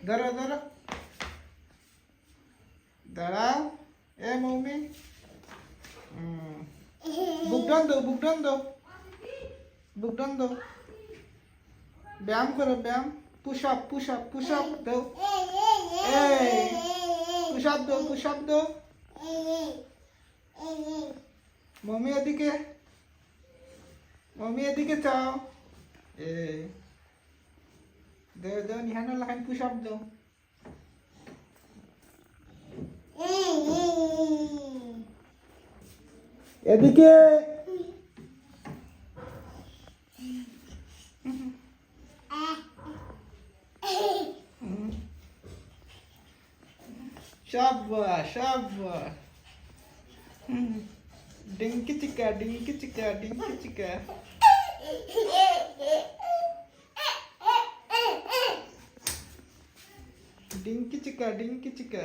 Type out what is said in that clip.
ধরো ধরো দাঁড়াও এ মৌমি বুকডান দাও বুকডান দাও বুকডান দাও ব্যায়াম করো ব্যায়াম push up push up push up দাও এই পুশ আপ দাও পুশ আপ দাও মৌমি এদিকে চাও এই দাও দাও নিহানো লাখান পুশ আপ দাও এদিকে शाबाश शाबाश डिंकी चिका डिंकी चिका डिंकी चिका डिंकी चिका डिंकी चिका